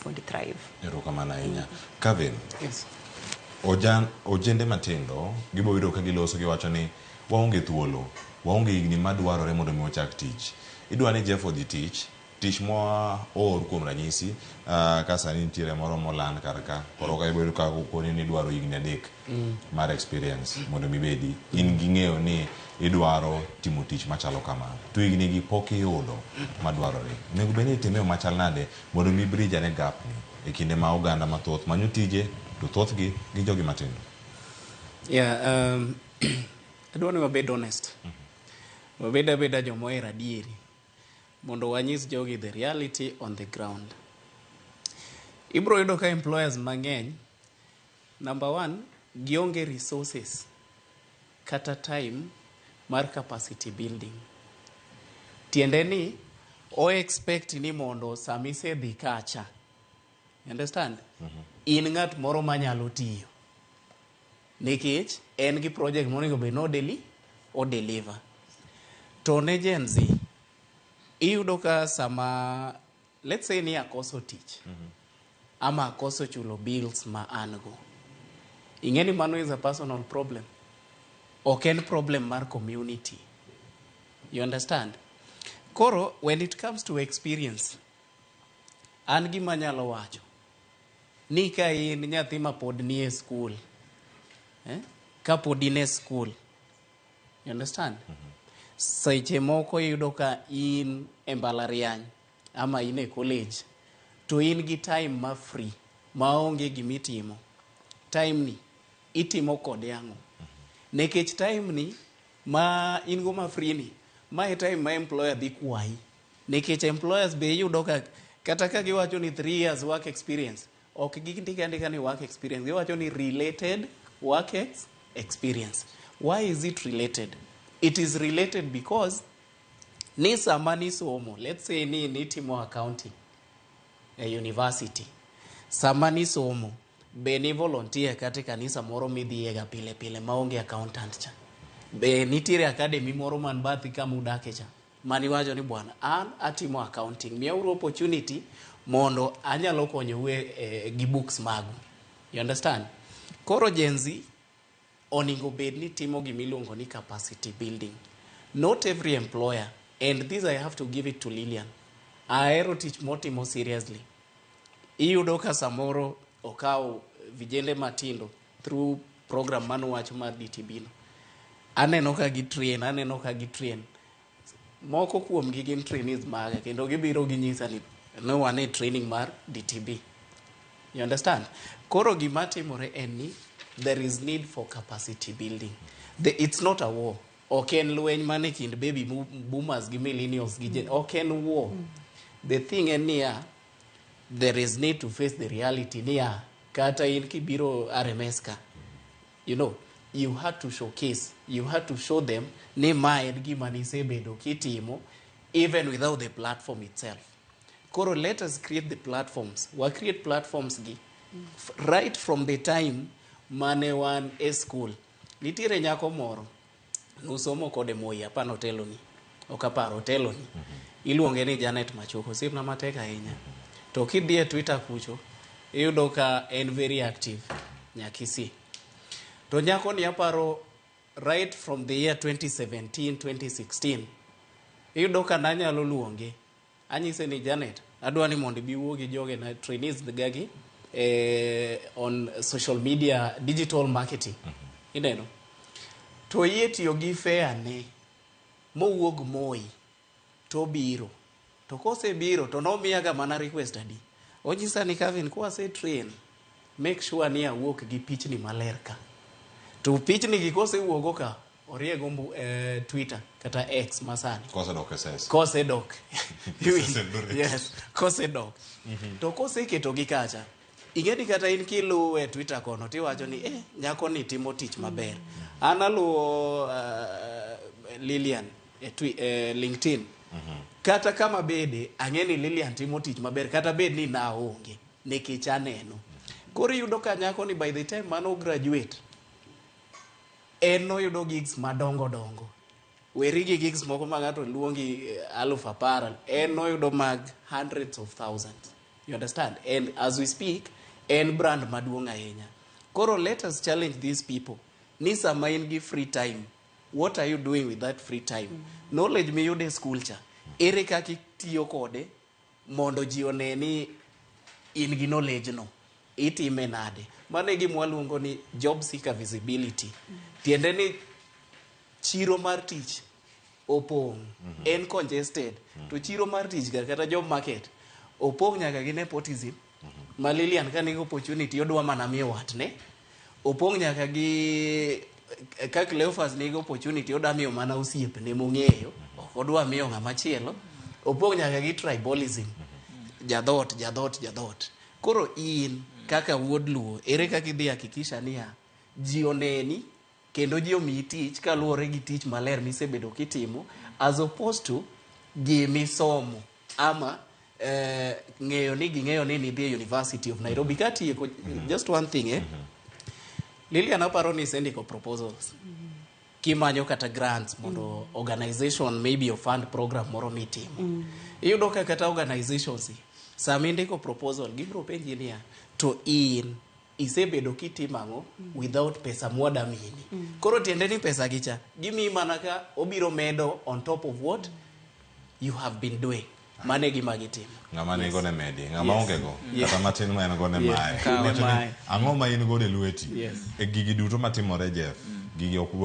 mondo thrive. Erokamano ahinya. Kevin. Yes. Ojende matindo gibo yudo ka giloso giwacho ni waonge thuolo, waonge higni madwarore mondo mi wachak tich. Idwa ni Jeff odhi tich moa or kuom ranyisi ka sani nitiere moro moland karka koro ka ibedo ka koni ni dwaro higni 3 mar experience mondo mi bedi in gi ng'eyo ni idwaro timo tich machalo kamano to higni gi pok iyudo madwarore. Nego beni itime machal nade mondo mi bridge ne gap ni e kinde ma oganda mathoth manyo tije to thoth gi jogi matindo. Adwani wabed honest. Wabeda jomohero adieri mondo wanyis jogi the reality on the ground. Ibro yudo ka employers mang'eny, number 1, gionge resources kata time mar capacity building. Tiende ni expect ni mondo samise dhi kacha. Understand? In ng'at moro manyalo tiyo. Nikech en gi project monego be no o deliver. To ne Gen Z, iyudo ka sama, let's say ni akoso tich, ama akoso chulo bills ma an go. Ingeni mano is a personal problem. Ok en problem mar community. You understand? Koro, when it comes to experience, an gi manyalo wacho. Ni ka in nyathi ma pod ni e school. Ka pod in e school. You understand? Seche moko yudo ka in e mbalariany ama in e college to in gi time ma free ma onge gimitimo. Time ni itimo kod yango. Nekech time ni ma in go ma free ni ma e time ma employer dhi kwayi. Nekech employers be yudo ka kata ka giwacho ni 3 years work experience ok gindika ni work experience, giwacho ni related work experience. Why is it related? It is related because ni sama ni somo, let's say ni timo accounting a university. Sama ni somo, be ni volunteer kate kanisa moro midhiega pile maonge accountant cha. Be nitiere academy moro man bathi kama udake cha. Mani wacho ni bwana, an atimo accounting. Miyauru opportunity mondo anyalo konyo gi books magu. You understand? Koro Gen Z oningo bed ni timo gimiluongo ni capacity building. Not every employer, and this I have to give it to Lillian, aero tich motimo seriously. Iyudo ka samoro okao vijende matindo through program manuwacho mar DTB no. Aneno ka gi-train. Moko kuom gi gin trainees maga kendo gibiro ginyisa ni no wane training mar DTB. You understand? Koro gima timore en ni there is need for capacity building. It's not a war. Oken lweny mane kind baby boomers gi millennials gi oken war. The thing en niya, there is need to face the reality niya kata in kibiro RMS ka. You know, you had to showcase, you had to show them ni ma en gima nisebedo kitimo even without the platform itself. Koro, let us create the platforms. We create platforms gi right from the time mane wan e school. Nitiere nyako moro nusomo kode Moi apano teloni. Okaparo teloni. Iluonge ni Janet Machoko. Sipna matek ahinya. To kidhi e Twitter kucho, iyudo ka en very active nyakisi. To nyako ni aparo right from the year 2017, 2016. Iyudo ka nanyalo luonge. Anyise ni Janet, adwani mondo biwuo gi joge na trainees gagi on social media, digital marketing. Ineno. To yetiyo gi fair ne mowuog Moi to biro. To kose biro to no miyaga mana request adi. Onyisa ni Kevin kwa se train, make sure ni awuok gi pichni maler ka. To pichni gi kose wuogo ka oriego Twitter kata X masani. Kose dok. Yes, kose dok. To kose keto gi kacha. Ingeni kata in kiluwe Twitter kono tiwacho ni nyako ni timo tich maber. Analuo Lillian LinkedIn. Kata kama bede angeni Lillian timo tich maber kata bed ni naonge nikech aneno. Koro yudo ka nyako ni by the time mano graduate eno yudo gigs madongo. Weri gi gigs moko ma ngato luongi 10,000 eno yudo mag hundreds of thousands. You understand? And as we speak, en brand maduong' ahinya. Koro let us challenge these people. Ni sama in gi free time. What are you doing with that free time? Knowledge miyude e school cha. Ere kaka itiyo kode mondo ji one ni in gi knowledge no. Itime nade. Mano e gima waluongo ni job seeker visibility. Tiende ni chiro mar tich opong'. En congested. To chiro mar tich kata job market opong' nyaka gi nepotism. Ma Lilian ka nigi opportunity odwa mana miyo watne. Opong' nyaka gi ka Cleophas nigi opportunity odwa miyo mana osiepne mong'eyo. Ok odwa miyo ng'ama chielo. Opong' nyaka gi tribalism. Jadhot. Koro in kaka wuod Luo, ere kaka idhi hakikisha niya ji oneni kendo ji omiyi tich kaluwore gi tich maler misebedo kitimo, as opposed to gimisomo ama ng'eyo ni nidhi e University of Nairobi katieko. Just one thing Lilian aparo ni sendiko proposals kimanyo kata grants mondo organization maybe o fund program moro mitimo. Iyudo ka kata organizations sama indiko proposal gibro penji niya to in isebedo kitimo ang'o without pesa mwada mini. Koro tiende ni pesa gicha gimi mana ka obiro medo on top of what you have been doing. Mane gima gitimo. Ng'ama ne gone medi, ng'ama onge go, kata matin ma en gone mae. Ang'o ma in gone lweti. E gigi duto matimore Jeff, gigi ok